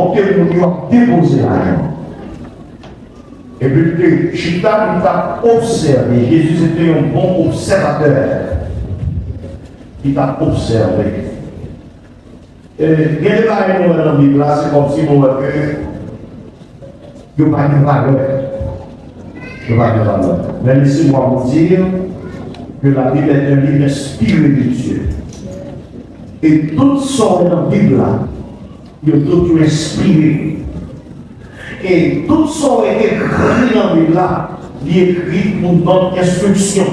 côté où nous avons déposé l'argent. Et puis, Chita nous a observé. Jésus était un bon observateur. Il t'a observé. Et il y a des choses dans la Bible, c'est comme si nous avions il n'y a pas de valeur. Il n'y a pas de valeur. Mais laissez-moi vous dire que la Bible est un livre inspiré de Dieu. Et toutes sortes dans la Bible, il y a tout inspiré. Et tout ça est écrit dans la Bible, il est écrit pour notre instruction,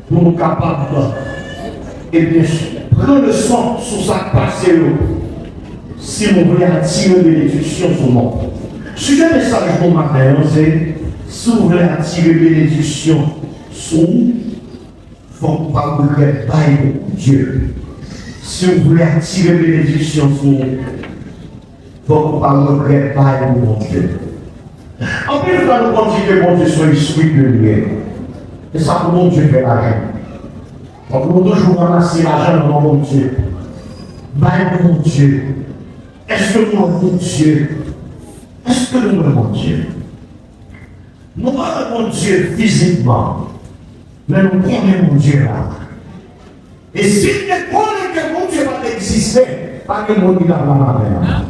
pour nous capables et bien prendre le son sur sa passé si vous voulez attirer bénédiction sur nous. Sujet message pour matin, c'est si vous voulez attirer bénédiction sur vous, il faut pas vous répéter Dieu. Si vous voulez attirer bénédiction sur vous, il faut qu'on parle de réparer mon Dieu. En plus, nous allons dire que mon Dieu soit esprit de lumière. Et ça, pour mon Dieu, fait l'argent. Donc, nous toujours ramasser l'argent dans mon Dieu. Bye, mon Dieu. Est-ce que nous avons mon Dieu? Est-ce que nous avons mon Dieu? Nous avons mon Dieu physiquement, mais nous connaissons mon Dieu là. Et si nous connaissons que mon Dieu va exister, pas que mon Dieu va la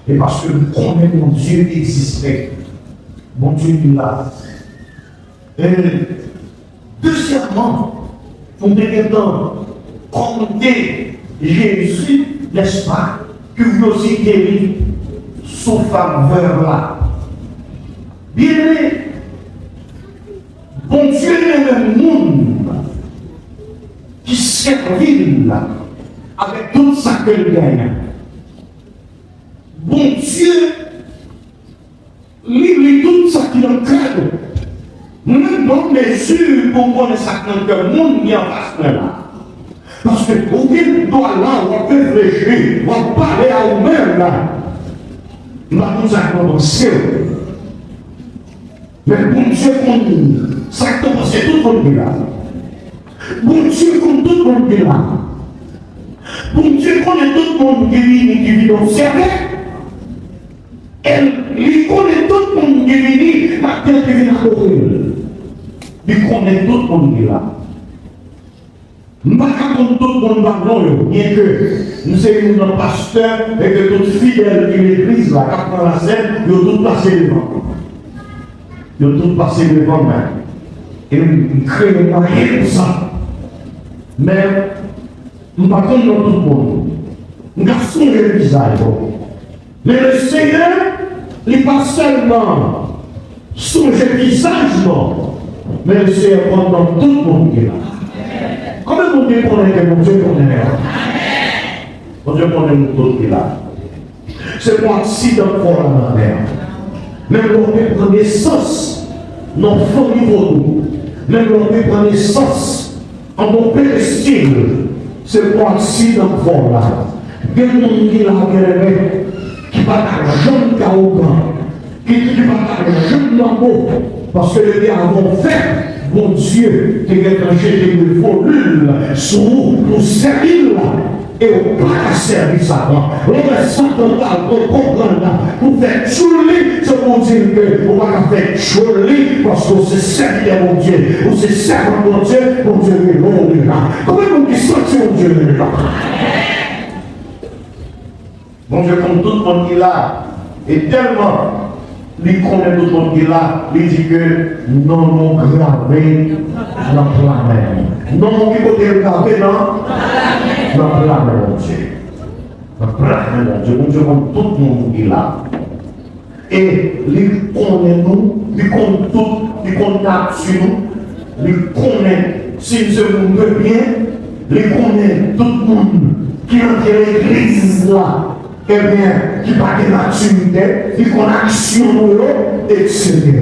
et parce que nous connaissons mon Dieu qui existait. Mon Dieu est là. Et deuxièmement, nous devons compter Jésus, n'est-ce pas, que vous aussi guéri sous faveur là. Bien aimé, bon Dieu est le monde qui servit là, avec tout ça qu'il gagne. Bon Dieu, lui tout ça qui est crée. Même dans mesure pour connaître ça que le monde est en face là. Parce que vous doit là, on peut réfléchir, on peut parler à vous-même là. Nous avons commencé. Mais bon Dieu, ça a commencé tout le monde là. Bon Dieu, comme tout le monde là. Bon Dieu, connaît tout le monde qui vit dans le cercle. Il connaît tout le monde qui vit maintenant qui vient à mourir. Il connaît tout le monde qui est là. Nous ne pouvons pas tout le monde dans bien que nous sommes nos pasteurs et que toutes fidèles de l'église, là, quand on la scène, ils ont tout passé devant. Ils ont tout passé devant même. Et nous créons rien pour ça. Mais nous ne pouvons pas tout le monde. Nous avons changé le visage. Mais le Seigneur, il n'est pas seulement changer le visage, non. Mais le Seigneur prend dans tout le monde qui est là. Comment mon Dieu connaît que mon Dieu connaît là? Mon Dieu connaît nous tous qui est là. C'est moi si dans le fond la mer. Même l'on peut prendre naissance dans le fond niveau nous. Même l'on peut prendre naissance en mon péristyle. C'est moi si dans le fond là. Il y a des gens qui là, qui va l'argent de Kaougan, qui va l'argent d'Ambo, parce que les gars avons fait. Mon Dieu, tu es tranché de formule sur pour servir là. Et on ne pas servir Satan. On va Satan pour comprendre pour faire chouler, c'est pour dire que on va faire chouler parce qu'on se sert de mon Dieu. On se sert de mon Dieu est long là. Comment on dit ça, mon Dieu est là? Mon Dieu, comme tout le monde qui est là, et tellement. Il connaît tout le monde qui est là, il dit que non, non, gravé dans la planète. Non, qui peut être gravé dans la planète, mon Dieu. Dans la planète, mon Dieu. Mon Dieu, comme tout le monde qui est là. Et il connaît nous, il connaît tout, il connaît sur nous, il connaît si nous sommes bien, il connaît tout le monde qui est dans l'église là. Eh bien, qui parle de maturité, qui connaît action, etc.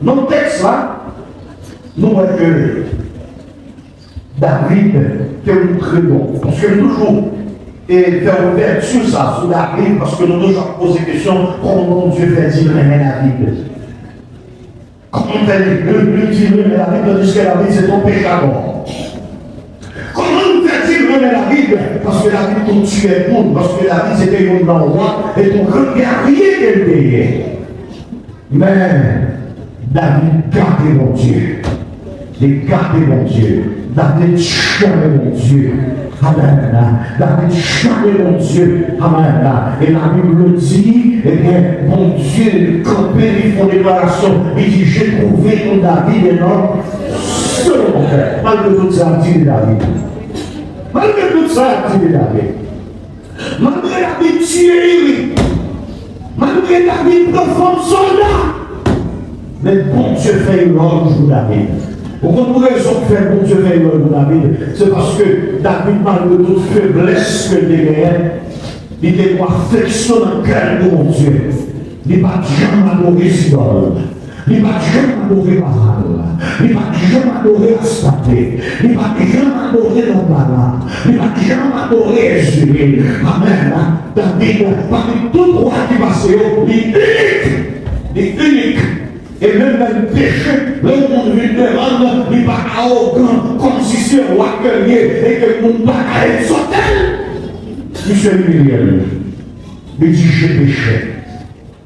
Dans le texte là, nous voyons que David fait un très bon. Parce que nous toujours faire ouverture ça sur David, parce que nous toujours posons la question comment Dieu fait dire aimer la Bible. Comment on fait le dire aimer la Bible, tandis que la Bible c'est ton péché. Comment on fait dire connaît la Bible, parce que la Bible tout tuait monde, parce que la Bible c'était un grand roi, et ton grand guerrier qu'elle payait. Mais David gardait mon Dieu. Il gardait mon Dieu. David chantait mon Dieu. Amen. David chantait mon Dieu. Amen. Et la Bible dit, eh bien, mon Dieu, quand il font déclaration, il dit, j'ai trouvé ton David et non selon mon cœur. Malgré tout ça, dit David. Malgré tout ça, dit David. Malgré David tué, malgré David profond soldat. Mais bon Dieu fait une ordre pour David. Pourquoi raison que fait bon Dieu fait une ordre pour David? C'est parce que David, malgré toute faiblesse que il avait, il était affection dans le cœur de mon Dieu. Il n'a pas jamais adoré Sidol. Il n'a pas jamais adoré Baal. Il n'a pas jamais adoré Astarté. Il n'a pas jamais adoré Nabala. Il n'a pas jamais adoré Jésus. Amen. David, parmi tout roi qui passait, il est unique. Il est unique. Et même dans le péché, le monde vit devant, il n'est pas arrogant, comme si c'est un roi guerrier et que le monde n'a pas exaucé. Monsieur Muriel, il dit j'ai péché.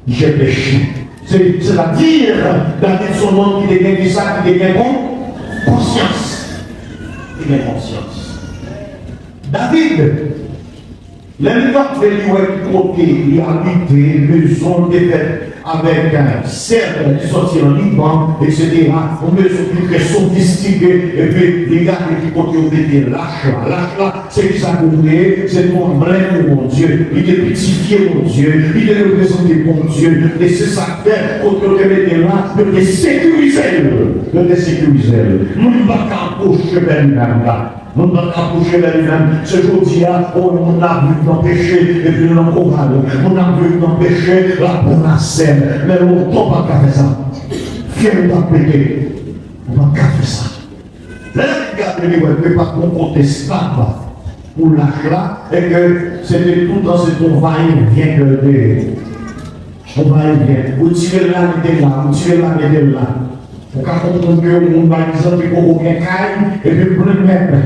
J'ai péché. C'est-à-dire, David, son nom qui devient ça, qui devient conscience. Il devient conscience. David, l'éleveur de lui côté, il a habité, maison de fête avec un cercle qui sortit en Liban, etc. On me s'occupe sophistiqué, et puis les gars qui côté ont été lâches là, c'est qui ça vous voulez, c'est mon emblème de mon Dieu, il est pitié mon Dieu, il est représenté mon Dieu, et c'est ça fait, quand on te met là, de les sécuriser, nous ne pas qu'approcher vers lui-même là. Nous ne pouvons pas approcher vers lui-même. Ce jour-ci, on a vu d'empêcher, et puis l'encourage. On a vu d'empêcher la bonne scène. Mais on ne peut pas faire ça. Fier de péter. On ne peut pas faire ça. Là, regardez, il ne peut pas qu'on conteste pas pour l'âge là, et que c'était tout dans cette on va-et-vient que des. On va-et-vient. Vous tirez là, mettez là, vous tirez là, mettez là. On peut comprendre que le monde va dire qu'il faut aucun caille, et puis plein de mètres.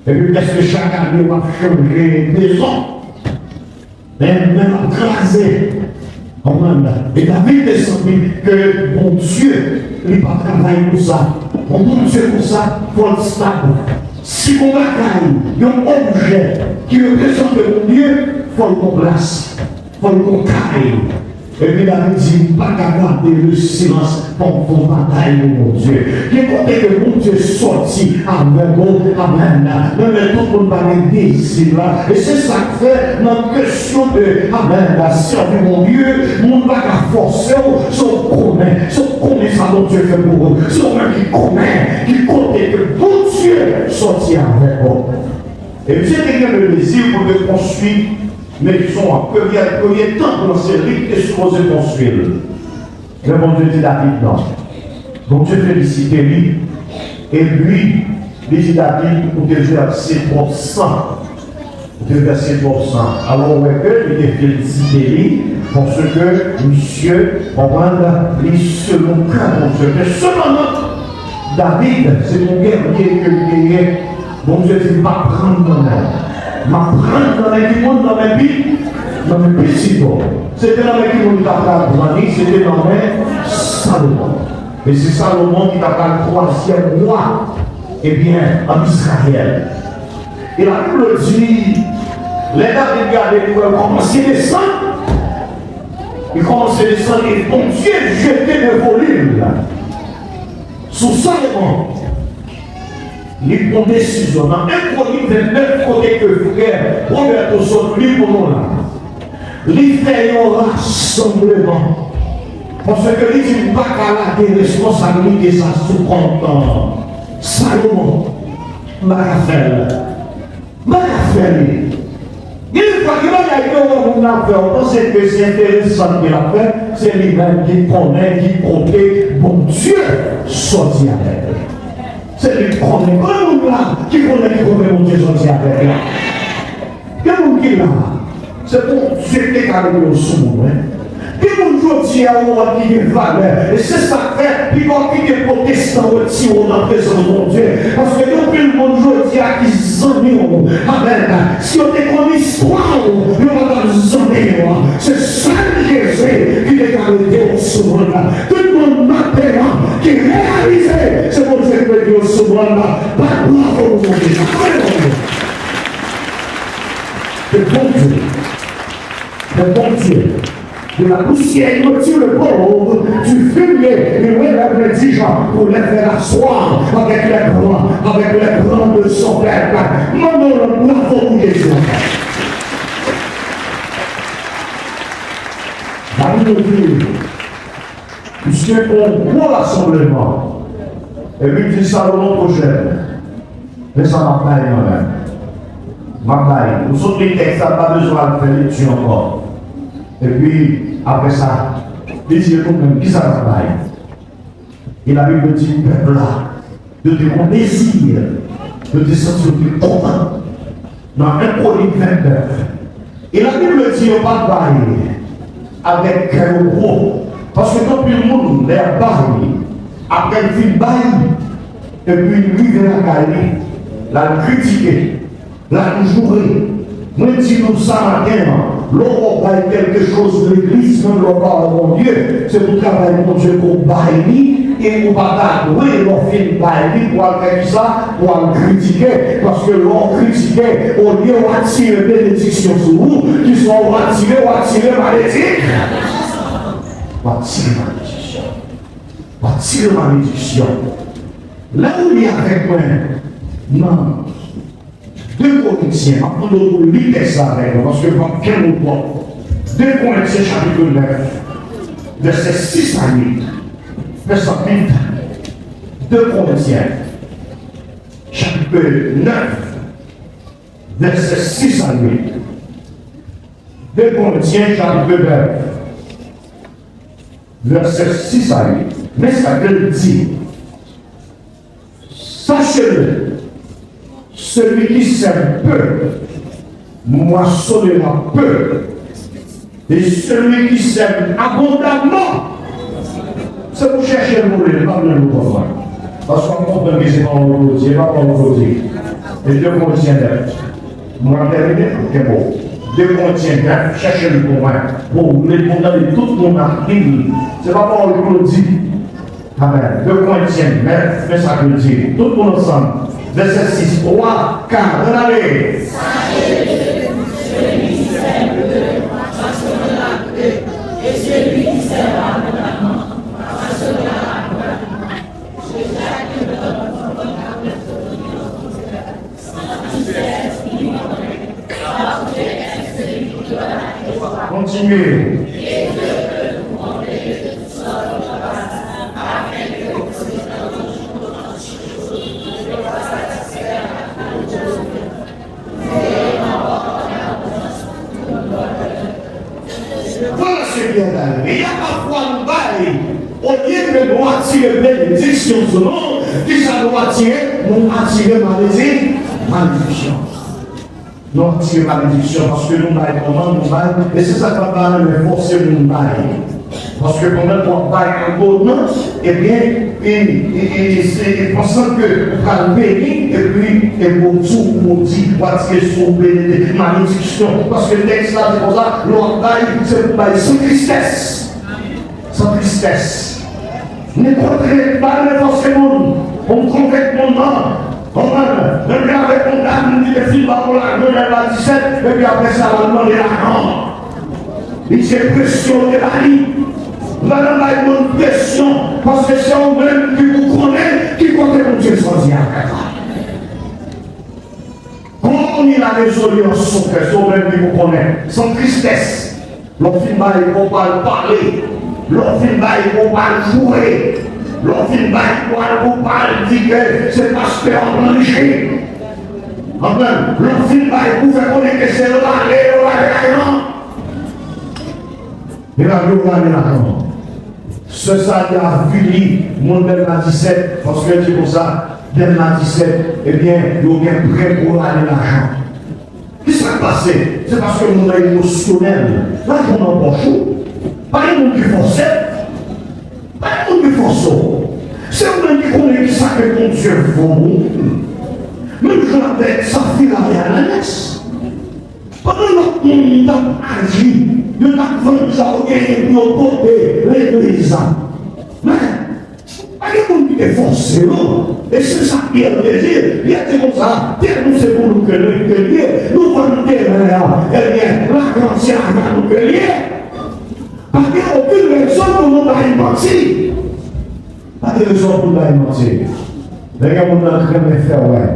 Et puis qu'est-ce que chaque année va changer de maison. Même écrasé. Et David est senti que mon Dieu, il va travailler pour ça. Mon Dieu pour ça, il faut le stable. Si mon bagaille, il y a un objet qui représente mon Dieu, il faut le place. Il faut le carré. Et puis David dit, pas qu'à garder le silence pour ton bataille, mon Dieu. Qui est côté que mon Dieu sorti avec vous, amen. Même tout le monde va les désirs là. Et c'est ça que fait notre question de, amen, la servir mon Dieu, mon va qu'à forcer, si on connaît ça, mon Dieu fait pour vous. Si on même qui connaît que mon Dieu sorti avec vous. Et puis c'est quelqu'un le désir pour le construire. Mais ils sont en premier temps dans ces rites et supposé construire. Mais mon Dieu dit David, non. Mon Dieu félicite lui. Et lui, il dit David, pour que Dieu a ses propres sang. Pour que Dieu a ses propres sang. Alors, on voit qu'il était félicité lui, parce que monsieur, on va l'appeler selon cas, mon Dieu. Mais cependant, David, c'est mon guerrier que il est. Mon Dieu dit, pas prendre dans l'air. M'apprendre dans les monde dans mes billes, dans mes petits bons. C'était dans les monde qui t'a parlé, c'était dans mes Salomon. Et c'est Salomon qui t'a parlé le troisième roi, eh bien, en Israël. Et la Bible dit, les David regardez, ils commençaient à descendre. Ils commençaient à descendre et bon Dieu jetait des volumes sous Salomon. Il prend décision. Dans 1 Chronique 29, côté que frère Roberto Soto, lui pour nous là. Il fait un rassemblement. Parce que il dit pas qu'à la responsabilité, ça sous compte. Salomon, Marafel. Il faut qu'il y ait un affaire. On pense que c'est intéressant qu'il a fait. C'est lui-même qui connaît, qui compte. Bon Dieu, sorti avec elle. C'est lui qui connaît. Qui connaît mon Dieu sorti avec là. Quel monde qui est là? C'est pour Dieu qui est arrivé au sous. Puis on dit à on qui est valeur. Et c'est ça fait, puis quand il est protestant, aussi on a présent mon Dieu. Parce que depuis le monde dit à qui zone, amen. Si on est comme histoire, on va dans zone. C'est seul Jésus qui est arrêté au souverain. Tout le monde m'appelle, qui est réalisé. C'est pour ça que Dieu au souverain. Pas bravo au monde. Le bon Dieu. Le bon Dieu. De la poussière, il retire le pauvre du fumier, il relève les dirigeants pour les faire asseoir avec les grands de son peuple. Maman, bravo pour Jésus. Dans nos vies, puisqu'on voit l'assemblement, et puis dit Salomon prochaine, mais ça m'a pas moi-même. Nous autres, les textes, ça n'a pas besoin de faire l'étude encore. Et puis, après ça, il dit même qui ça va faire. Et la Bible dit, peuple là, de te désir, de te sentir content. Dans 1 Chronique 29. Et la Bible dit, on va bailler avec cœur gros. Parce que quand le monde est baillé, après il fait bailler, et puis il vient la caille, la critiquer. La jouer. Moi, si nous ça matin, l'on va quelque chose de l'église, même l'on parle mon Dieu, c'est pour travailler mon Dieu pour bailler et pour pas oui, l'on fait bailler pour faire ça, pour critiquer, parce que l'on critiquait, au lieu d'attirer bénédiction sur vous, qui sont attirés malédiction. Attirer malédiction. Là où il y a avec moi, non. 2 Corinthiens, maintenant nous lisons ça avec nous, parce que dans quel mot 2 Corinthiens chapitre 9, verset 6 à 8, verset 8, 2 Corinthiens, chapitre 9, verset 6 à 8, 2 Corinthiens, chapitre 9, verset 6 à 8, mais ça veut dire, sachez-le, celui qui sème peu, moissonnera peu. Et celui qui sème abondamment, c'est pour chercher le mot, pas le mot. Parce qu'on comprend que c'est pas un mot, c'est pas un mot. Et 2 Corinthiens 9. Moi, terminé, c'est bon. 2 Corinthiens 9, cherchez le mot. Pour répondre de tout le monde à Bible. C'est pas pour le mot dit. Amen. 2 Corinthiens 9, mais ça veut dire, tout le monde ensemble. Verset 6, 3, 4, regardez. Sachez-le, celui qui sème peu, moissonnera peu, et celui qui sème abondamment, moissonnera abondamment. Chacun de notre continuez. Et Dieu peut nous montrer de toutes sortes de grâces, afin que vous puissiez voilà ce bien d'aller. Il y a parfois un bail, au lieu de nous attirer bénédiction sur nous, qui ça nous attirer malédiction. Nous attirer malédiction parce que nous baillons comment nous baillons, et c'est ça qu'on va nous forcer nous bailler. Parce que pendant qu'on baille un bon nom, eh bien, et pensant que vous allez bénir, et puis, et pour tout, vous dites, pour attirer son bénédiction, malédiction. Parce que le texte là, c'est pour ça, l'on baille, c'est pour bailler sans tristesse. Sans tristesse. Ne comprenez pas forcément, on complète mon nom. Même avec mon dame, il dit que film va pour la gueule, elle va 17, et puis après ça, va demander l'argent. Il s'est pressionné la vie. Là, on a une pression, parce que c'est vous-même qui vous connaît, qui compte mon Dieu choisi à quand il a résolu en son cœur, c'est vous-même qui vous connaît, sans tristesse. L'on film là, il ne faut pas le parler. L'on film là, il ne faut pas le jouer. L'on film là, il ne faut pas le dire que c'est pasteur en danger. Enfin, l'on film là, il pouvait connaître que c'est là, et là, ce ça a fini, mon Delma 17, parce que c'est pour ça, Delma 17, eh bien, il y a un prêt pour aller l'argent. Qu'est-ce qui s'est passé? C'est parce que mon est émotionnel. Là, on en pas chaud. Pas un monde qui force. Pas un monde qui force. C'est un monde qui connaît qui s'appelle mon Dieu vous. Même je l'avais, ça fait la réalité. Pendant que nous avons agi, nous avons fait pour porter l'église. Mais, pas de monde qui est forcé, non? Et c'est ça qui est le désir. Il y a des comme ça, tellement c'est pour nous que nous vendons des terrains, eh bien, la grande science à nous que parce qu'il n'y a aucune raison pour nous d'aller mentir. Pas de raison pour nous d'aller mentir. Les gens nous ont jamais fait, ouais.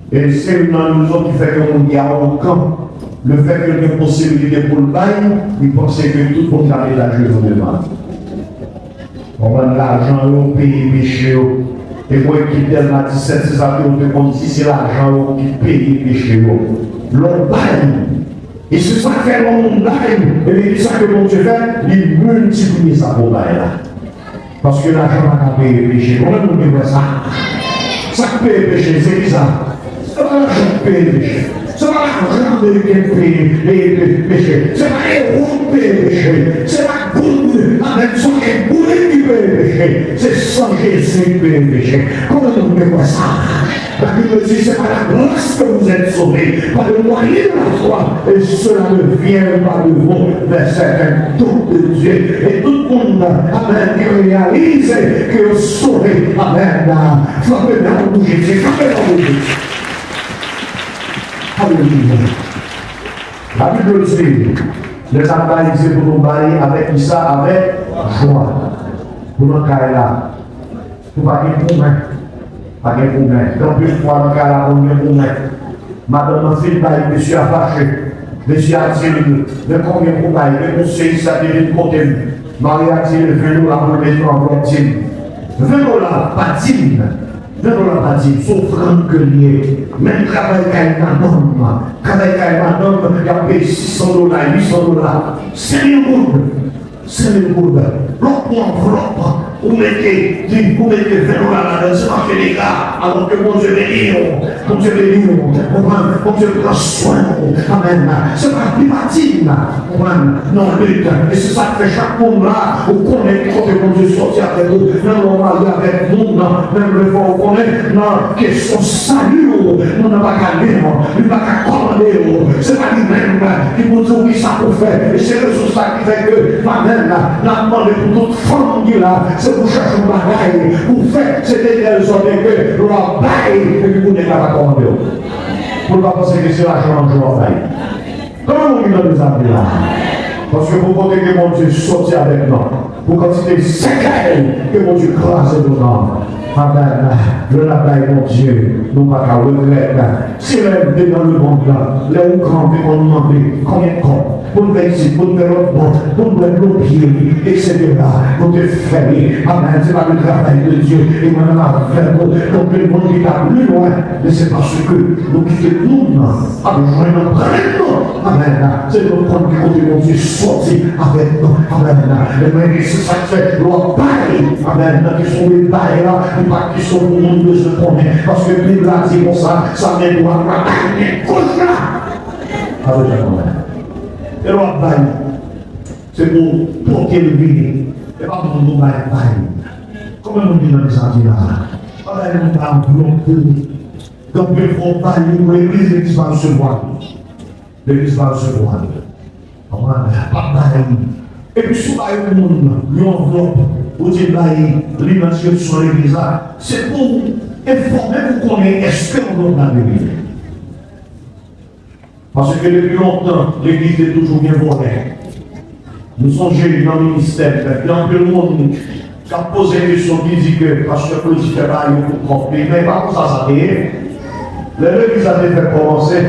Et c'est dans nous autres qui fait que nous y a un camp. Le fait qu'il y ait une possibilité pour le bail, ils pensaient que tout le monde avait l'argent devant. On va l'argent au pays péché. Et moi qui donne la 17, c'est ça que nous devons dire, c'est l'argent qui paye les péchés. L'on bail. Et c'est ça que fait l'on bail. Et c'est ça que mon Dieu fait, il multiplie ça pour bail là. Parce que l'argent n'a pas payé les péchés. Comment nous devons ça? Ça paye les péchés, c'est ça. Ça va l'argent payer les péchés. Ça va l'argent de payer les péchés. C'est pas les roues payer les péchés. C'est la boule avec son boule qui paye les péchés. C'est sans Jésus qui paye les péchés. Comment nous devons ça? La Bible dit, c'est par la grâce que vous êtes sauvés, par le moyen de la foi, et cela ne vient pas de vous, mais c'est un don de Dieu. Et tout le monde, amen, qui réalise que vous sauvez, amen, frappez dans le Jésus, frappez dans le Jésus. Alléluia. La Bible dit, les attaques, c'est pour nous bailler avec ça, avec joie. Pour nous cailler là, pour pas qu'il nous pas de problème. Donc, une fois dans le cas là, on est pour mettre. Madame, fille, monsieur a fâché. Monsieur a tiré. Mais combien pour bailler? Le conseil, ça devient côté. Marie a tiré, venez là pour le mettre en bloc-tine. Venez là, pas dîme. Venez là, pas dîme. Sauf franc que lié. Même travail qu'elle m'a donné. Travail qu'elle m'a donné, il y a payé $600, $800. C'est une gourde. C'est une gourde. L'autre enveloppe. Vous mettez $20 là-dedans, c'est pas fait les gars, alors que mon Dieu bénit, mon Dieu bénit, mon Dieu prend soin, amen. C'est pas privative, non, lutte, et c'est ça que fait chaque monde là, vous connaissez quand mon Dieu sortit avec vous, même on va aller avec vous, même le fois vous connaissez, non, question salut, nous n'avons pas qu'à lire, nous n'avons pas qu'à commander, c'est pas lui-même qui vous dit oui, ça pour faire, et c'est le ça qui fait que, amen, la demande pour toute femme qui est là, c'est pour chercher un bagaille, pour faire, c'est des raisons que l'on baille, et que vous n'êtes pas commandé. Pour ne pas penser que c'est l'argent en jour baille. Comment nous vivons nous appeler là? Parce que pour compter que mon Dieu sortit avec nous, pour quantité secrète que mon Dieu crase dedans. Amen. Le label, mon Dieu, nous ne pas qu'à regretter. Si l'on est dans le monde là, les hauts grands qui ont demandé combien de temps, pour nous faire ici, pour nous faire l'autre monde, pour nous mettre nos pieds, etc. Pour te faire. Amen. C'est pas le travail de Dieu. Et maintenant, donc le monde qui est plus loin, mais c'est parce que nous quittons le monde, avec notre prénom. Amen. C'est notre compte qui côté mon Dieu sorti avec nous. Amen. Et c'est ça que fait, l'on baille. Amen. Qui sont les bails là, pas qui sont pour nous de se connaître. Parce que la Bible a dit comme ça ne doit pas être comme ça. Avec la et l'on baille. C'est pour porter le vide. Et pas pour nous bailler. Comment nous dit dans les antilles là? Amen. Nous parlons de nous. Donc il faut bailler pour l'église, l'église va recevoir. L'église va recevoir. Pas bailler. Et puis si vous baillez le monde, l'enveloppe, vous dites bailler, l'inscription de l'église là, c'est pour informer vous qu'on est esprit dans la l'église. Parce que depuis longtemps, l'église est toujours bien volée. Nous sommes gérés dans le ministère, il y a un peu de monde qui a posé une question qui dit que parce que Claude fait pas pour tromper, mais pas comme ça, ça est. L'église a fait commencer,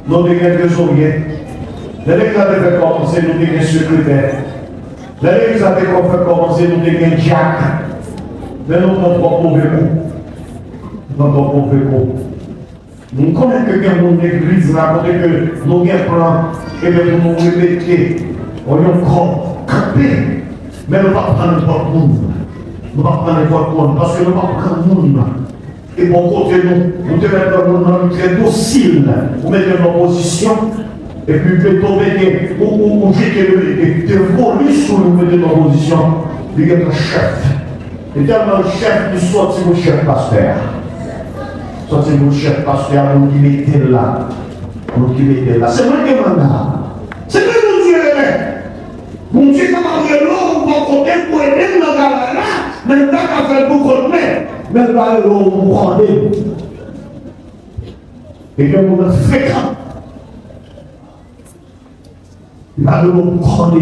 nous avons des trésoriers. L'église a fait commencer, nous avons des secrétaires. L'église a fait commencer, nous avons des diacres. Mais nous avons trois pauvres coups. Nous connaissons que quelqu'un dans l'église raconte que nous avons un plan et nous nous répéter. On est encore campé. Mais nous ne pouvons pas prendre n'importe monde. Nous ne pouvons pas prendre n'importe monde parce que nous ne pouvons pas prendre monde. Et pour côté nous, nous devons être dans un très docile. Vous mettez en opposition. et puis peut tomber ou jeter le volé sur le mettre en position, il y a un chef. Et tellement le chef, il sortit mon chef pasteur. Sorti mon chef pasteur, pour qui mettait là. Pour qui mettait là. C'est moi qui demande là. C'est moi qui Dieu le met. Mon Dieu, quand on est là, on va compter pour aider dans la là, mais pas qu'à faire beaucoup de mais pas le prendre. Et que vous êtes fréquent. Il va le prendre.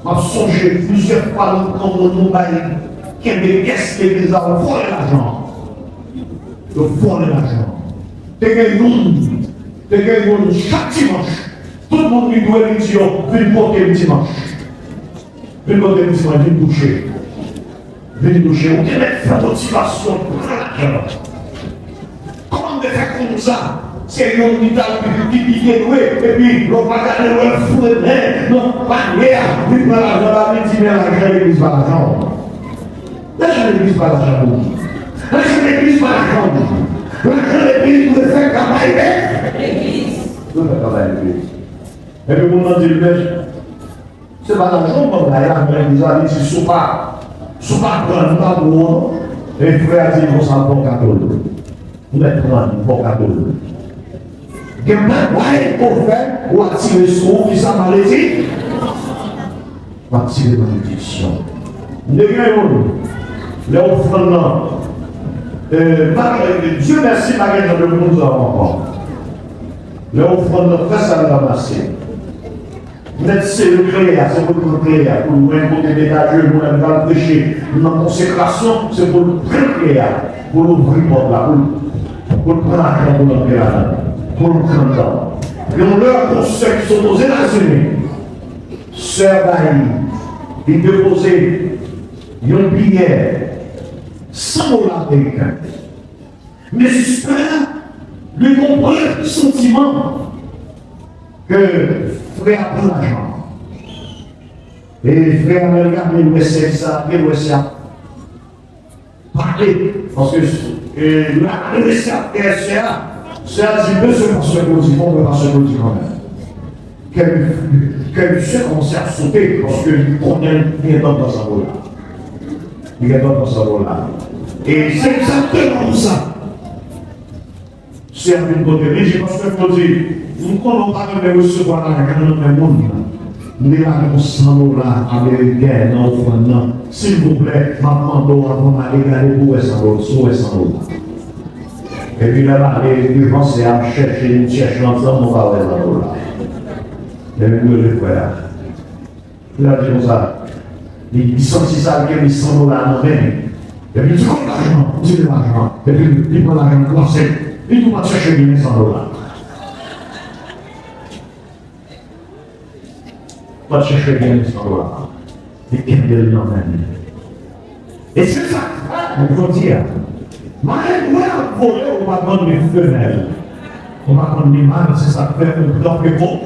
M'a songé plusieurs fois quand on nous baille, qu'il y a des caisses qui les ont volé l'argent. Ils volent l'argent. T'es gagné chaque dimanche. Tout le monde qui doit lui dire, viens porter le dimanche. Viens porter le dimanche, viens toucher. Viens toucher. On dirait faire motivation pour l'argent. Comment de faire comme ça? C'est un hôpital qui est doué, et puis on va garder le fou de l'air, non, pas hier, puis par l'argent, la vie, l'argent, l'église par l'argent. L'argent, l'église par l'argent. L'argent, l'église par l'argent. L'argent, l'église doit faire travail avec l'église. Doit faire travail avec l'église. Et puis, on dit le pêche, c'est pas l'argent, comme là, l'église a dit, c'est pas prendre pas pour et frère dit, on s'en bon catholique. On est prendre bon catholique. Que maintenant, pour faire, ou attirer son qui s'en malédique, ou attirer malédiction. Nous avons les offrandes. Dieu merci, Marie, de nous encore. Les offrandes, très ça nous ramasser. Vous êtes célébrés, c'est pour le prier, pour nous rencontrer des Dieu, pour nous faire péché. Notre consécration, c'est pour nous prier, pour nous ouvrir porte là, pour prendre l'argent pour notre là. Pour le 30 ans. Et on leur pour ceux qui sont aux États-Unis, Sœur Bailly, il déposait une prière $100 américains. Mais j'espère lui comprendre le sentiment que frère prend l'argent. Et frère me regarde, il essaie ça, il essaie ça. Parler, parce que la RSA, c'est un petit peu ce qu'on se dit, on peut pas se dire quand même. Quel sait qu'on s'est sauté parce qu'il prenait bien dans sa voie là. Il est dans sa voie là. Et c'est exactement ça. C'est un peu de côté. Mais j'ai parce que je dis, nous ne pouvons pas même recevoir la grande monde. Nous avons 100 $ américains dans le fond. S'il vous plaît, ma demande avant d'aller regarder pour 100 $. Et puis là, les Français à chercher ensemble, on va aller là. Et puis le frère. Il a dit comme ça. Il sentit ça, il a mis 100 $ dans le main. Et puis il dit, l'argent, il dit l'argent. Et puis il prend l'argent, il ne doit pas chercher bien 100 $. Pas chercher bien 100 $. Et qu'il y a dans le main. Et c'est ça, il faut dire. Mais on va voler, on va prendre les femelles. On va prendre les mâles, c'est ça que fait un plan que bon.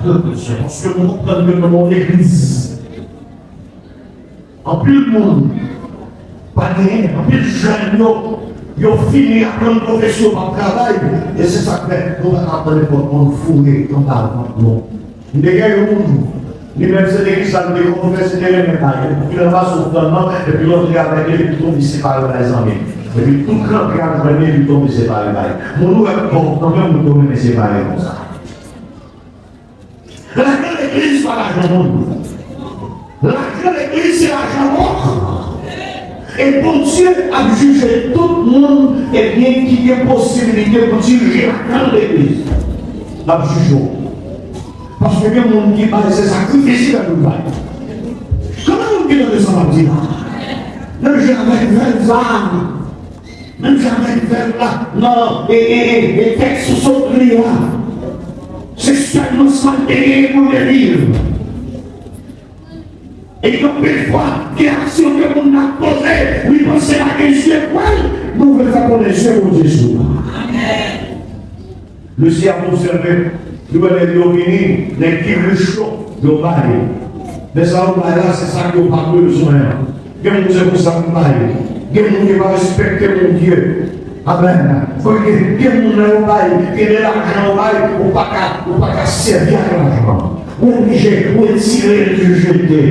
Parce que nous comprenons mon église. En plus de monde, pas rien, en plus de jeunes, ils ont fini à prendre une profession par le travail. Et c'est ça que fait, on va apprendre pour nous fourrer, comme par exemple. Nous dégagons le monde. Les mêmes c'est l'église, ça nous dit qu'on fait, c'était les mêmes tailles. Puis on va sur le temps, et puis l'autre regarde avec lui, puis tout dit c'est pas les amis. Et puis tout le monde regarde avec lui, puis tout dit c'est pas les bails. Mon nous est bon, quand même nous tomber séparés comme ça. L'argent de l'église, c'est pas l'argent monde. L'argent de l'église, c'est l'argent mort. Et bon Dieu a jugé tout le monde, et bien qu'il y ait possibilité pour diriger l'argent de l'église. La juge. Parce que bien mon qui parle, c'est sacrifice dans le bail. Comment on dit dans le sang dire? Même jamais 20 ans, même jamais 20 ans, non, et texte sous son client. C'est seulement ça payé pour les livres. Et donc, une fois, qu'il y a action que l'on a posée, oui, pensez à Jésus est quoi? Nous voulons apprendre Dieu pour Jésus. Le ciel a observé. Nous allons venir des qui chauds de bail. Mais ça, c'est ça qu'on n'a pas besoin. Il y a des gens qui ne savent pas. Il y a des gens qui ne respectent mon Dieu. Amen. Parce que mon travail, que de l'argent, ou pas qu'à servir à l'argent. Ou obligé, ou tirer du jeter.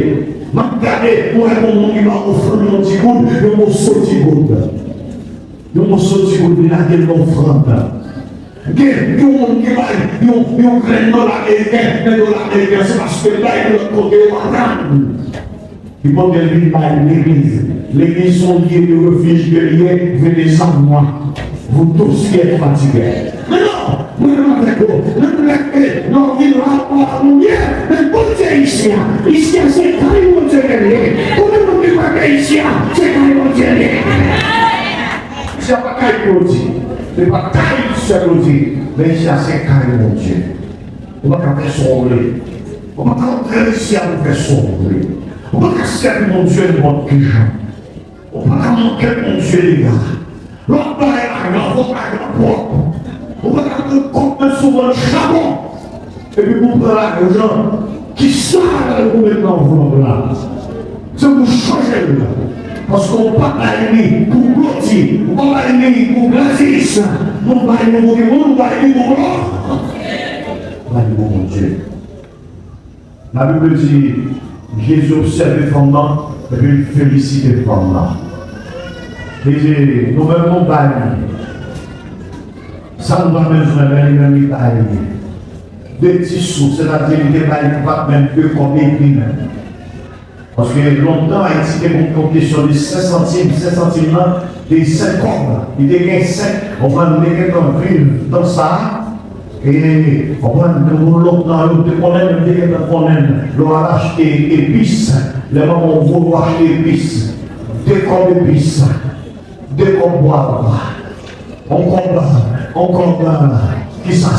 Regardez, moi, mon qui m'a offert mon petit goût, le morceau de goût. Le morceau de goût, il a de l'offrande. Il y a un monde qui va, il y a un grain de l'américain, c'est parce que là, il y a un côté de il faut que l'église. L'église sont liées de refuge guerrier, venez sans moi. Vous tous qui êtes fatigués. Mais non, non, il ne va pas bien. Mais bon Dieu ici, ici c'est carrément Dieu guerrier. Comment ne pas que ici, c'est carrément Dieu guerrier. C'est pas carrément Dieu. C'est pas carrément Dieu. Mais ici c'est carrément Dieu. On va faire sombrer. On va entrer ici à nous faire sombrer. On va casser mon Dieu de votre gens. On va manquer mon Dieu les gars. L'autre va on va compter sur votre charbon. Et puis vous prenez l'argent qui sort vous maintenant vous là. C'est pour changer là. Parce qu'on ne va pas aller pour blottir, on ne va pas aller pour glacis, on va aller pour le monde, on va aller pour l'or. On va aller pour mon Dieu. La Bible dit, Jésus observe les fondements et puis il félicite les fondements. Et nous-mêmes, nous baillons. Ça nous va besoin de l'économie baillée. Des petits sous, c'est-à-dire des baillés pas même que comme épines. Parce que longtemps, Haïti était compté sur les 5 centimes, des 5 cordes. Il y a 5, on va nous mettre en ville dans ça. Et on va nous l'autre dans l'autre, on va acheter épices. Les mamans vont acheter épices. 2 cordes d'épices. 2 cordes bois. On combat. Qui ça?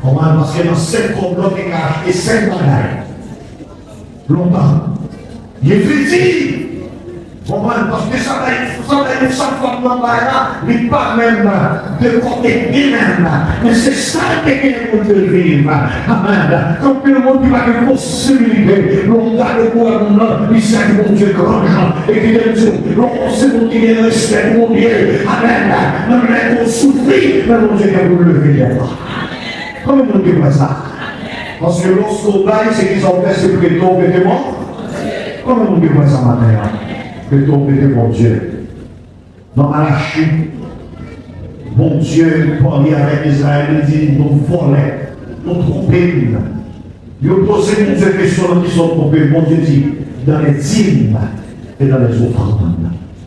On va parce que dans 5 cordes, il y a acheté 5 bagailles. Longtemps. Il est dit, parce que ça va être chaque fois dans la il pas même de côté lui-même, mais c'est ça qui est pour te vivre. Amen. Comme tout le monde qui va une possibilité, l'on a le gouvernement, il sait mon Dieu grand gens, et qui est Dieu, l'on sait mon Dieu, il respecte mon Dieu. Amen. Même les qu'on souffre, mais mon Dieu qui vous lever. Comment on dit ça? Parce que lorsqu'on baille, c'est qu'ils ont fait ce que les tombes étaient morts. Comment on dit ça matin? Que tomber de mon Dieu. Dans Malachie, mon Dieu parlait avec Israël, il dit, nous volons, nous trompons. Il a posé mon Dieu questions qui sont trompés. Mon Dieu dit, dans les dîmes et dans les offrandes.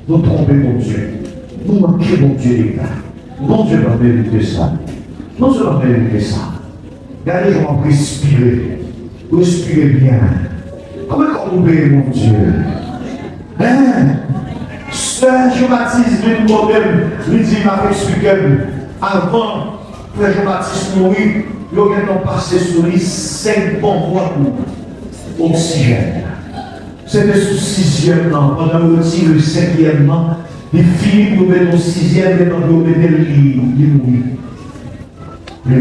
Nous trompons mon Dieu. Nous manquons mon Dieu, les gars. Mon Dieu va mériter ça. Non, je va mériter ça. Regardez, je vais respirer. Respirez bien. Comment vous payez mon Dieu? Frère Jean-Baptiste vient de moi-même, lui dit, il m'a expliqué, avant Frère Jean-Baptiste mourir, il a passé sur lui 5 bonbons d'oxygène. C'était sous 6e an, pendant le 5e an, il finit pour mettre au 6e, et dans le il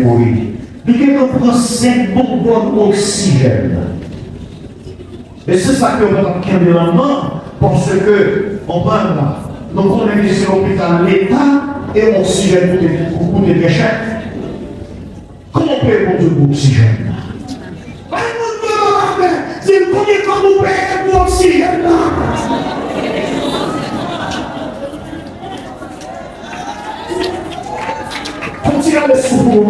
mourit. Il prend 5 bonbons d'oxygène. Et c'est ça que l'on a qu'un élément, parce que on parle, donc on est ici à l'hôpital l'État et l'oxygène coûte des cher. Comment on paye pour du oxygène? C'est le premier temps vous payez pour l'oxygène là. Continuez à les souffrir,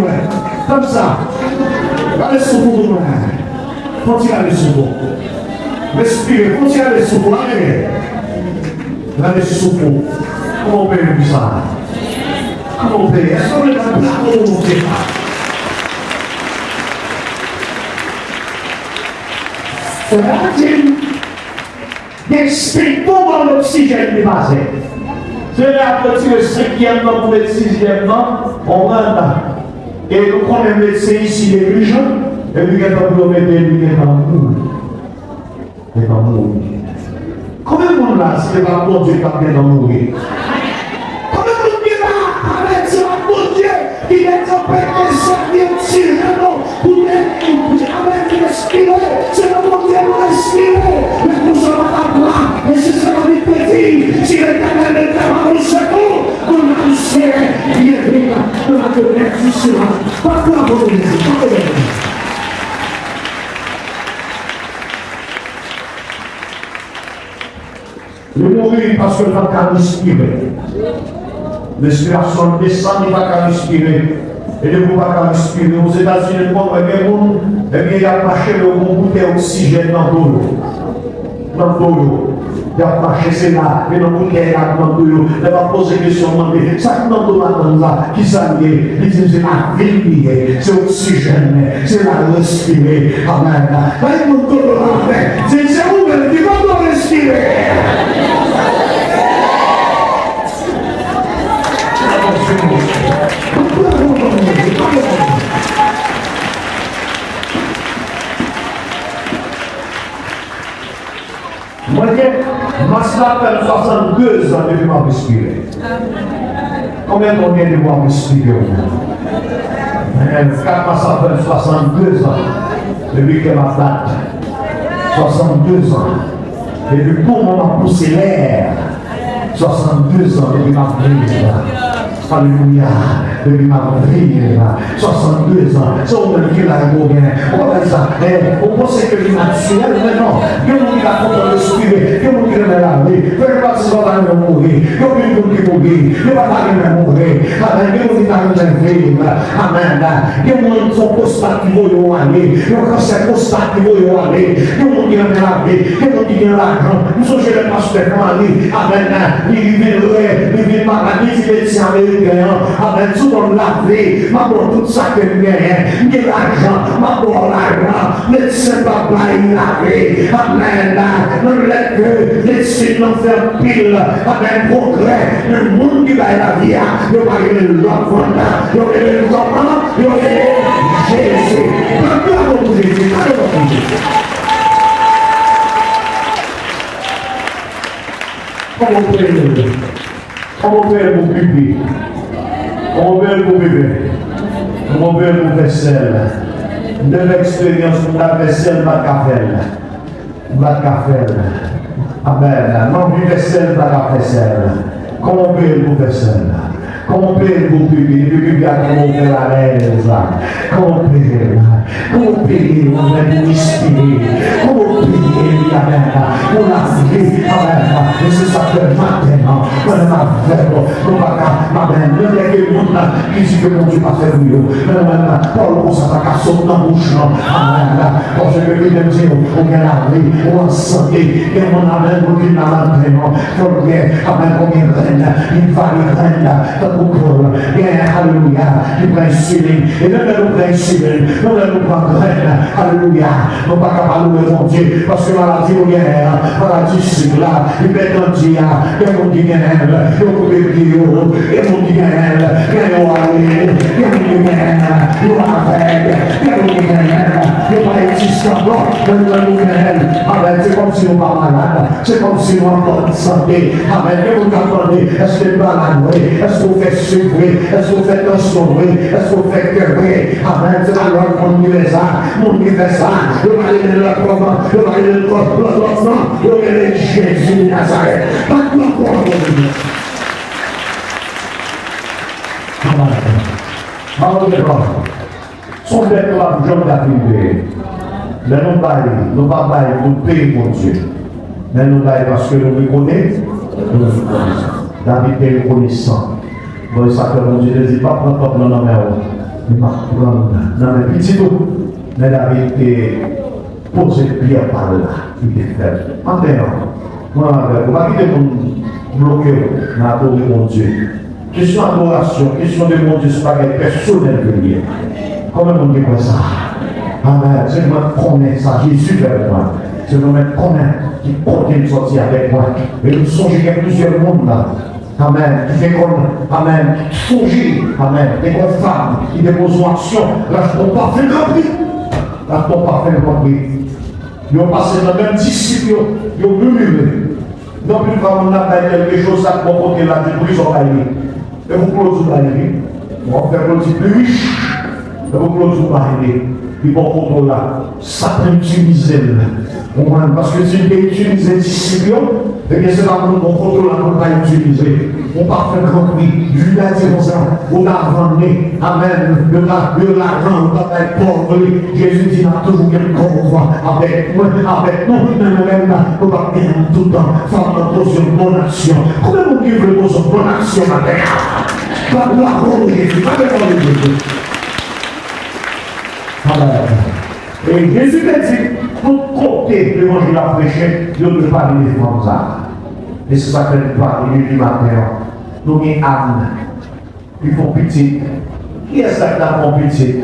comme ça. Allez souffrir, continuez à les souffrir. Respirez, continuez à les souffler. Allez souffler. Comment on paye pour ça? Comment on paye? Est-ce qu'on est dans le plat ou on ne paye pas? C'est-à-dire, il y a 5 bonbons d'oxygène qui passent. C'est là après le 5e an pour le 6e an, on va. Et nous prenons les médecins ici, les plus jeunes, et nous avons pas mettre les il va mourir. Combien de monde là, si le bon Dieu pas bien mourir? Combien de monde là, avec ce bon Dieu, il est en paix de servir oxygène pour avec respirer, c'est le bon Dieu pour respirer, mais nous sommes à la et c'est ce qu'on dit petit, si l'éternel est dans le secours, on a le ciel. de la bénédiction. Pas de la bonne. Le mourir parce que pas qu'à respirer. L'inspiration descend, il va qu'à respirer. Et de vous pas qu'à respirer. Aux États-Unis, il y a marché le bon bouteille d'oxygène dans l'eau. Dans l'eau. Il a marché, c'est là, et dans bouteille là, dans l'eau. Il va poser des questions, demander, ça dans l'eau là, qui ça y est? Il dit, c'est la vie, c'est l'oxygène, c'est la respirer. Amen. C'est vous-même qui va respirer. Moi, je fait 62 ans depuis que je respirer. Combien de vient de moi respirer? 62 ans depuis que je date. 62 ans. Depuis pour moi, pousser l'air. 62 ans depuis ma vie. Alléluia. Depuis ma vie. 62 ans. Ça, on me dit là, on va ça. On pense que c'est naturel, mais non. Dieu nous dit la contre le spirit. Dieu nous dit la vie. Fais pas si on va mourir. Dieu nous dit qu'il mourir. Dieu va pas mourir. Amen. Dieu nous dit qu'il vivre. Amen. Dieu nous dit son constat qui va aller. Dieu nous dit son constat qui va aller. Dieu nous dit la vie. Dieu nous dit l'argent. Nous sommes chez le pasteur Mali. Amen. Il vit paradis, il est américain. Amen. Tout dans la vie. Ma bonne tout ça que je gagne. Il y a l'argent. Ma bonne l'argent. Médecin papa, il a vie. Amen. Ne laisse que les signes en faire pile. Amen. Progrès. Le monde qui va la vie. Il va y avoir l'enfant. Il va y avoir les enfants. Il va y avoir Jésus. Comment faire mon bébé? Comment faire mon bébé? Comment faire mon vaisselle? De l'expérience, mon vaisselle, ma cafelle. Ma cafelle. Amen. Non, du vaisselle, ma vaisselle. Comment faire mon vaisselle? Comment payer vos bébés? Le bébé a comment faire la l'aise? Comment payer? Comment payer? On va nous inspirer. Comment payer? Pour la vie. Amen. Et c'est ça que maintenant, on a fait. On va pas, amen. Ne l'est que le monde qui dit que mon Dieu va faire mieux. Amen. Paul, on s'attaque à son dans la bouche. Amen. Parce que lui, il dit, on vient la vie, on va santé. Et on amène, on vient à l'entraînement. On vient, amen, on vient reine. Il va les reine. Alléluia, il prend insuline, et même nous prend insuline, nous ne prend graine, alléluia, nous pas capables de mon Dieu, parce que maladie nous gagne, maladie c'est là, il peut en dire, et mon Dieu gagne, et mon Dieu gagne, et mon Dieu gagne, et mon Dieu gagne, il va avec, et mon Dieu gagne, il va exister encore, et mon Dieu gagne, amen, c'est comme si nous pas malade, c'est comme si nous en bonne santé, amen, et vous attendez, est-ce que vous malade, est-ce que vous faites suivre, est-ce que vous faites transformer, est-ce que vous faites quebrer, amen, c'est la loi qu'on dit ça, mon Dieu fait ça, le mari de la province, le mari de l'enfant, le mari de Jésus de Nazareth, pas de la province. Amen. Son bête là, Jean d'arriver. Mais nous pas bailler pour payer mon Dieu. Mais nous bailler parce que nous reconnaissons, nous reconnaissons. David est reconnaissant. Bon, ça fait mon Dieu ne dit pas prendre ton plan dans mes mains. Il va prendre dans mes petits tout. Mais David est posé pierre par là. Il est fait. Maintenant, moi, on va quitter mon bloqué dans la tour de mon Dieu. Question d'adoration, question de mon Dieu, c'est pas quelque personnel de lui. Comment on dit comme ça? Amen. Je me connais ça, Jésus vers moi. Je me connais qui continue de sortir avec moi. Et nous songeons qu'il y a plusieurs mondes là. Amen. Qui fait comme, amen, songer, amen, et comme femme, qui dépose une action, là je ne peux pas faire le prix. Là je ne peux pas faire le prix. Ils ont passé dans le même disciple, ils ont murmuré. Donc une fois qu'on a fait quelque chose, ça pour côté là, du bruit sur la ligne. Et vous closez la ligne. On va faire le petit plus riche. Et vous closez la ligne. Puis bon contrôle là, ça peut utiliser. Parce que si tu utilises les disciples, et bien c'est là que nous contrôle là, on va utiliser. on part faire grand prix, Judas dit comme ça, on a ramené, amen, de l'argent, on va être pauvre, Jésus dit, on a toujours bien convoi avec nous, même là, on va bien tout le temps, faire une bonne action. Comment vous vivez une bonne action avec pas de la bonne Jésus, pas de la bonne Jésus. Et Jésus a dit, tout côté de l'évangile à prêcher, Dieu ne peut pas les défendre ça. Et c'est ça que nous parlons du matin. Nous avons une âme. Ils font petite. Qui est-ce qui a fait petite?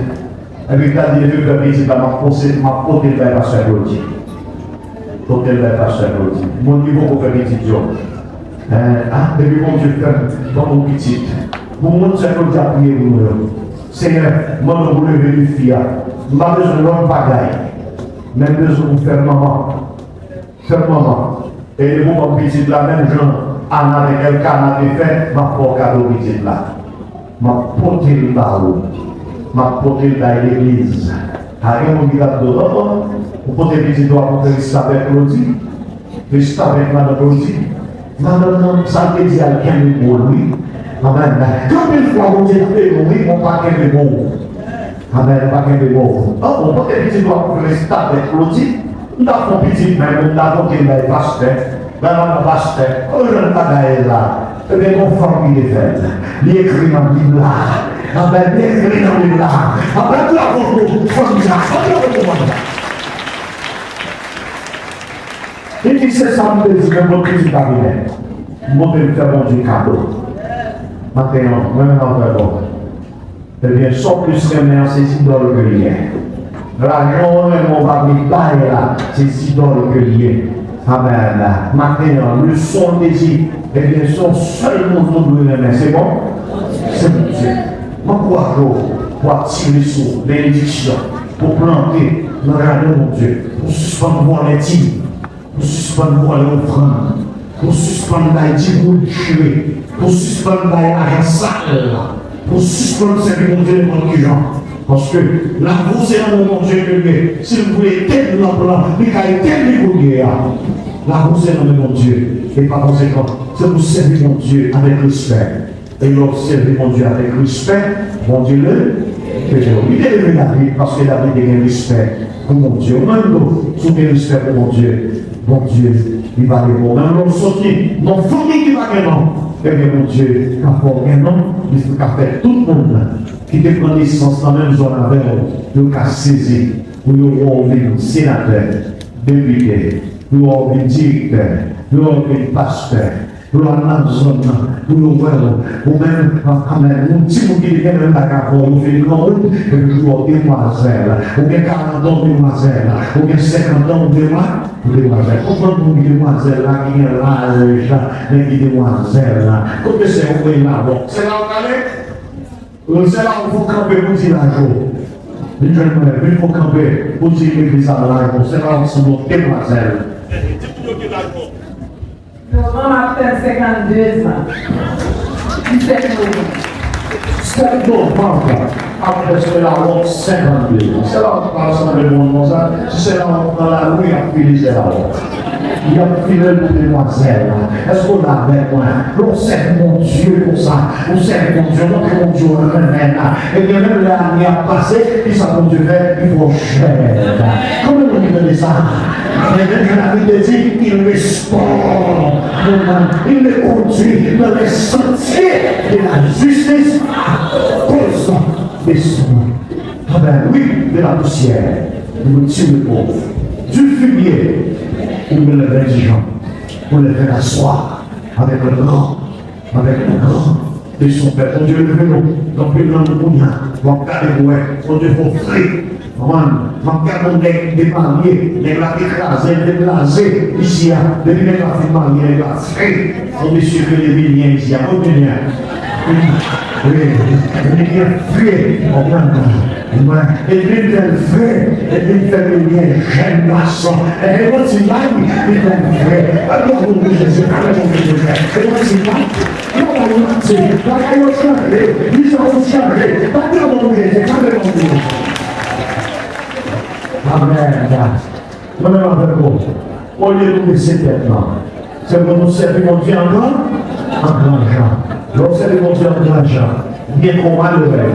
Et puis, quand il dit que petite, m'a porté le pasteur Gauthier. Porté le pasteur Gauthier. Mon niveau pour faire petite. Et puis, mon Dieu, dans mon petit. Pour mon Dieu, je vais prier pour nous. Seigneur, moi, je voulais vérifier. Je n'ai pas besoin de l'homme bagaille. Même besoin de faire maman. Faire maman. Et le moment petit là, même gens, Anna avec quelqu'un a fait, ma propre cadeau petit là. Ma porté là-haut. Ma porté dans l'église. Rien de dit là-dedans. Vous portez petit doigt pour que Christ avec Claudie. Christ avec Madame Claudie. Madame, ça veut dire qu'elle est pour lui. Amen. Combien de fois vous dites que oui, on va qu'elle est bon. Amen, pas qu'elle est bon. On porte petit doigt pour que Christ avec Claudie. Nous avons petit même, nous avons dit les pasteurs, nous avons pasteur, oh je ne pas là, c'est bien conforme il est fait. Il écrit dans le livre là, amen, il écrit dans le livre là, amen, tout avons comme ça, il dit c'est ça, nous disons que notre Christ cabinet, nous devons faire mon Dieu cadeau. Maintenant, maintenant, vraiment. Eh bien, sans plus remettre ces idoles que rien. L'argent, même on va me bailler là, c'est idoles que lié. Amen. Maintenant, le son désir, eh bien, son seul mot de l'humain, c'est bon? C'est bon Dieu. Pourquoi pour attirer sur bénédiction, pour planter dans le jardin de mon Dieu, pour suspendre les tirs, pour suspendre les offrandes, pour suspendre les divulgations, pour suspendre les sales, pour suspendre ces mon Dieu de mon gens. Parce que là, vous êtes dans mon Dieu que si vous voulez tel l'emploi, il y a tel niveau. Là, vous êtes dans mon Dieu. Et par conséquent, si vous servez mon Dieu avec respect, et lorsque vous servez mon Dieu avec respect, mon Dieu le il est levé David parce que David a un respect pour mon Dieu. Même si vous avez respect pour mon Dieu, il va aller pour même l'homme sorti, mon famille qui va gagner. Eh bien, mon Dieu, quand on a un nom, il faut faire tout le monde qui te prend naissance dans la même zone avec nous, qui a saisi, pour nous avoir un sénateur, député, pour nous avoir un directeur, pour nous avoir un pasteur, pour nous avoir une zone, pour nous avoir, ou même, quand même, un petit mot qui vient de la carte, on fait une grande, et puis nous avons des demoiselles, ou bien 40 ans de demoiselles, ou bien 50 ans de demoiselles. Comprends-nous des demoiselles là qui est là, mais des demoiselles là. Comme c'est un peu là, bon. C'est là où on allait? C'est là où il faut camper pour dire la jour. Il faut camper pour dire l'église à la jour. C'est là où sont nos demoiselles. Maman m'a fait 52 ans. 17 novembre. 7 novembre. Après cela, on 52. C'est là où on parle ensemble de mon ça. C'est là où dans la rue, il y a filé là. Il y a filé pour demoiselles. Est-ce qu'on a avec moi? On sert mon Dieu pour ça. On sert mon Dieu, mon Dieu, on le met là. Et bien même l'année a passé, et ça mon Dieu fait, il faut cher. Comment on dit ça? La Bible dit qu'il restaure, il le conduit dans les sentiers de la justice à cause des sons. Ah ben oui, de la poussière, nous tire le pauvre, du fumier, pour me lever les gens, pour les faire asseoir avec le grand, de son Père. Mon Dieu, levez-nous, dans le grand de Bounia, dans le cas de Boué, mon Dieu, faut frire. Manquons des paliers, des écrasés, ici, des lunettes à faire marier, les gars, on est sûr que les milliers ici, à côté de oui, les milliers frais, on a et puis elle fait, et puis fait le lien, j'aime garçon, et moi c'est là, il fait, alors vous me dites, et moi c'est là, c'est la changé, ils ont changé, pas de mon Dieu, c'est pas de mon Dieu. Amen. Au lieu de nous laisser maintenant, c'est pour nous servir mon Dieu encore. en grand gens. L'observer mon Dieu en grand gens. Bien qu'on malheureux.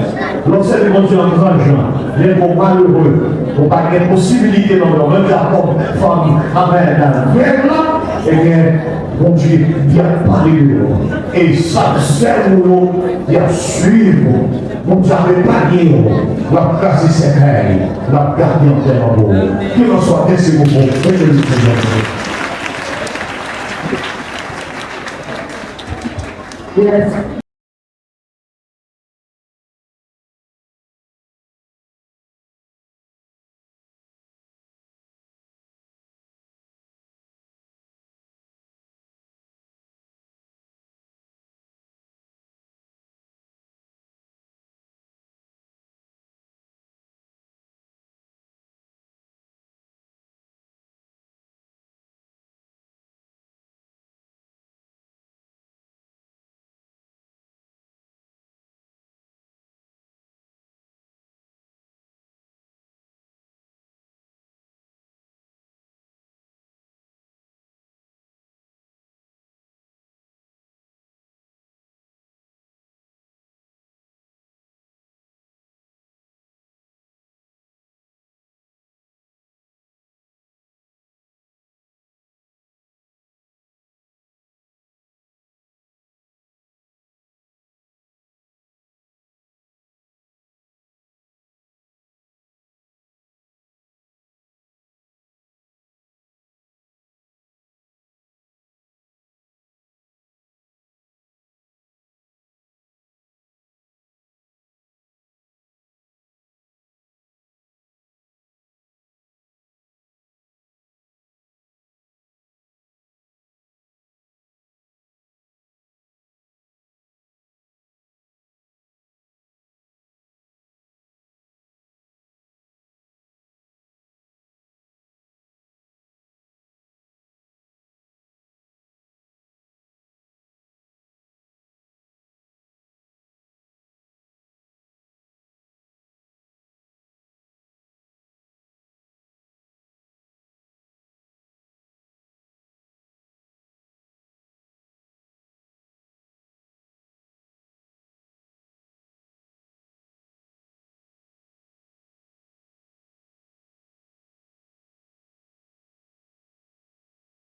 L'observer mon Dieu en grand gens. Bien qu'on malheureux. On n'a pas de possibilité dans le même Jacob, femme, amen, dans la guerre là. Et bien, mon Dieu, il a parlé de nous. Et ça sert nous, il a suivi. Mon Dieu avait panier, la place secrète, la garde en terre en haut. Qu'il en soit ainsi pour vous. Et je le dis. Yes.